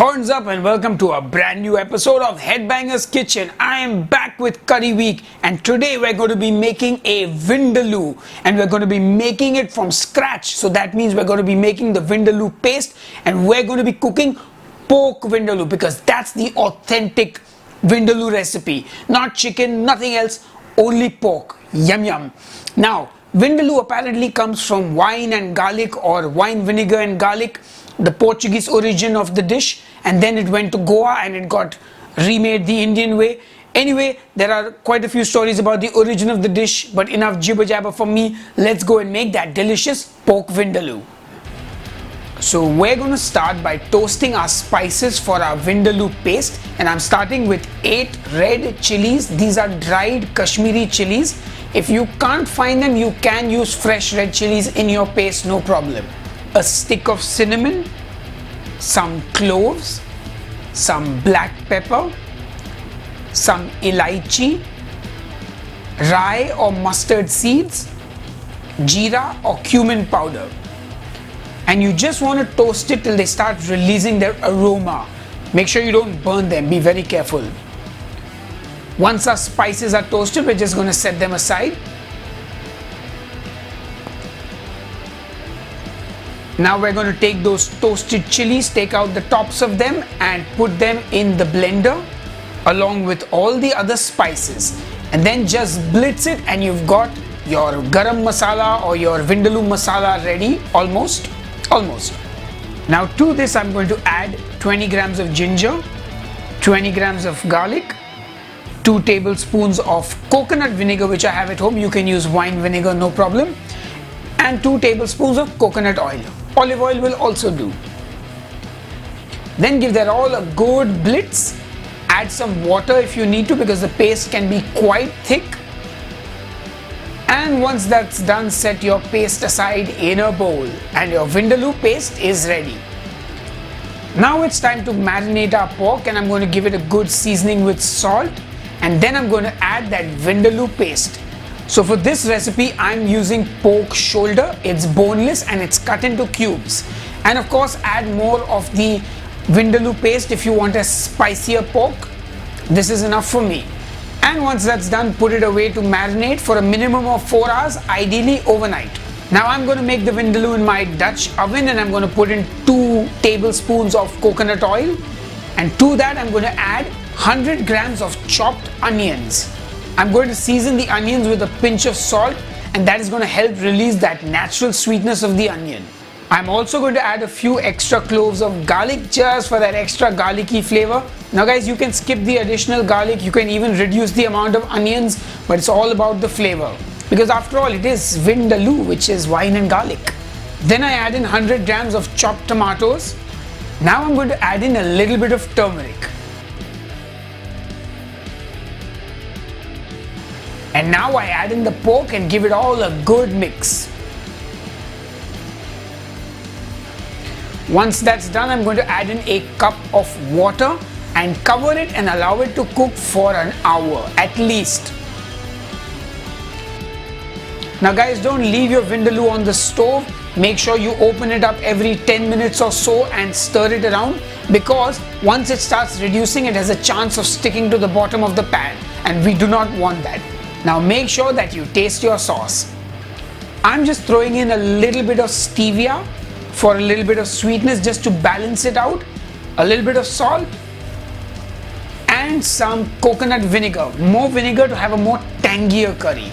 Horns up and welcome to a brand new episode of Headbanger's Kitchen. I am back with Curry Week and today we're going to be making a Vindaloo and we're going to be making it from scratch. So that means we're going to be making the Vindaloo paste and we're going to be cooking pork Vindaloo because that's the authentic Vindaloo recipe. Not chicken, nothing else, only pork. Yum yum. Now, Vindaloo apparently comes from wine and garlic or wine vinegar and garlic, the Portuguese origin of the dish, and then it went to Goa and it got remade the Indian way. Anyway, there are quite a few stories about the origin of the dish, but enough jibber jabber for me. Let's go and make that delicious pork Vindaloo. So we're going to start by toasting our spices for our Vindaloo paste, and I'm starting with 8 red chilies. These are dried Kashmiri chilies. If you can't find them, you can use fresh red chilies in your paste, no problem. A stick of cinnamon, some cloves, some black pepper, some elaichi, rye or mustard seeds, jeera or cumin powder. And you just want to toast it till they start releasing their aroma. Make sure you don't burn them, be very careful. Once our spices are toasted, we're just going to set them aside. Now we're going to take those toasted chilies, take out the tops of them and put them in the blender along with all the other spices. And then just blitz it and you've got your garam masala or your Vindaloo masala ready, almost. Now to this I'm going to add 20 grams of ginger, 20 grams of garlic, 2 tablespoons of coconut vinegar which I have at home. You can use wine vinegar, no problem. And 2 tablespoons of coconut oil. Olive oil will also do. Then give that all a good blitz. Add some water if you need to because the paste can be quite thick. And once that's done, set your paste aside in a bowl and your Vindaloo paste is ready. Now it's time to marinate our pork and I'm going to give it a good seasoning with salt, and then I'm going to add that Vindaloo paste. So for this recipe I'm using pork shoulder. It's boneless and it's cut into cubes. And of course add more of the Vindaloo paste if you want a spicier pork. This is enough for me. And once that's done, put it away to marinate for a minimum of 4 hours, ideally overnight. Now I'm going to make the Vindaloo in my Dutch oven and I'm going to put in 2 tablespoons of coconut oil, and to that I'm going to add 100 grams of chopped onions. I'm going to season the onions with a pinch of salt, and that is going to help release that natural sweetness of the onion. I'm also going to add a few extra cloves of garlic just for that extra garlicky flavor. Now guys, you can skip the additional garlic, you can even reduce the amount of onions, but it's all about the flavor. Because after all, it is Vindaloo, which is wine and garlic. Then I add in 100 grams of chopped tomatoes. Now I'm going to add in a little bit of turmeric. And now I add in the pork and give it all a good mix. Once that's done, I'm going to add in a cup of water and cover it and allow it to cook for an hour at least. Now guys, don't leave your Vindaloo on the stove. Make sure you open it up every 10 minutes or so and stir it around, because once it starts reducing, it has a chance of sticking to the bottom of the pan and we do not want that. Now make sure that you taste your sauce. I'm just throwing in a little bit of stevia for a little bit of sweetness just to balance it out, a little bit of salt and some coconut vinegar, more vinegar to have a more tangier curry.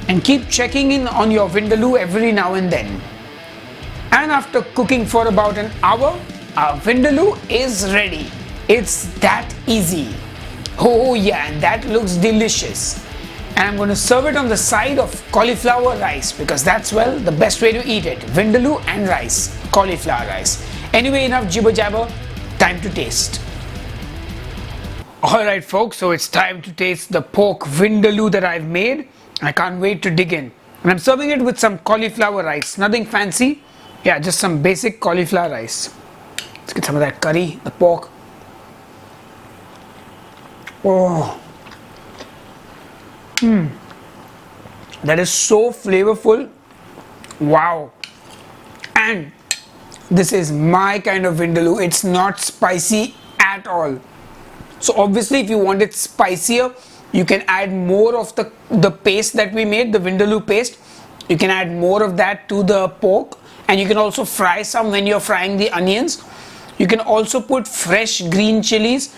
And keep checking in on your Vindaloo every now and then. And after cooking for about an hour, our Vindaloo is ready. It's that easy. Oh yeah, and that looks delicious. And I'm going to serve it on the side of cauliflower rice because that's, well, the best way to eat it. Vindaloo and rice, cauliflower rice. Anyway, enough jibber jabber, time to taste. Alright folks, so it's time to taste the pork Vindaloo that I've made. I can't wait to dig in. And I'm serving it with some cauliflower rice, nothing fancy. Yeah, just some basic cauliflower rice. Let's get some of that curry, the pork. Oh. That is so flavorful. Wow. And This is my kind of Vindaloo. It's not spicy at all. So obviously if you want it spicier, you can add more of the paste that we made, the Vindaloo paste. You can add more of that to the pork, and you can also fry some when you're frying the onions. You can also put fresh green chilies.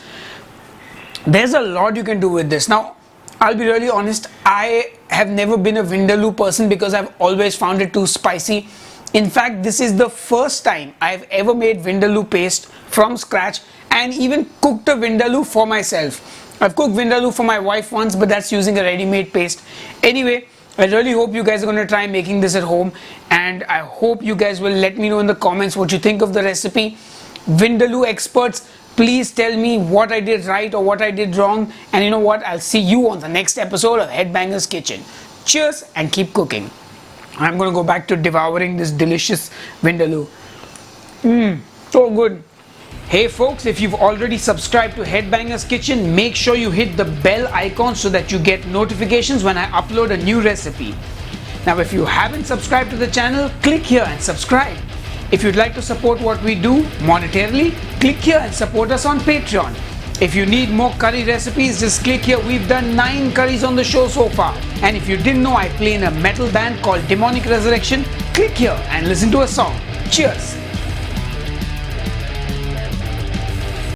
There's a lot you can do with this. Now, I'll be really honest, I have never been a Vindaloo person because I've always found it too spicy. In fact, this is the first time I've ever made Vindaloo paste from scratch and even cooked a Vindaloo for myself. I've cooked Vindaloo for my wife once, but that's using a ready-made paste. Anyway, I really hope you guys are going to try making this at home, and I hope you guys will let me know in the comments what you think of the recipe. Vindaloo experts, please tell me what I did right or what I did wrong, and you know what, I'll see you on the next episode of Headbanger's Kitchen. Cheers and keep cooking. I'm going to go back to devouring this delicious Vindaloo. So good. Hey folks, if you've already subscribed to Headbanger's Kitchen, make sure you hit the bell icon so that you get notifications when I upload a new recipe. Now if you haven't subscribed to the channel, click here and subscribe. If you'd like to support what we do monetarily, click here and support us on Patreon. If you need more curry recipes, just click here. We've done 9 curries on the show so far. And if you didn't know I play in a metal band called Demonic Resurrection, click here and listen to a song. Cheers!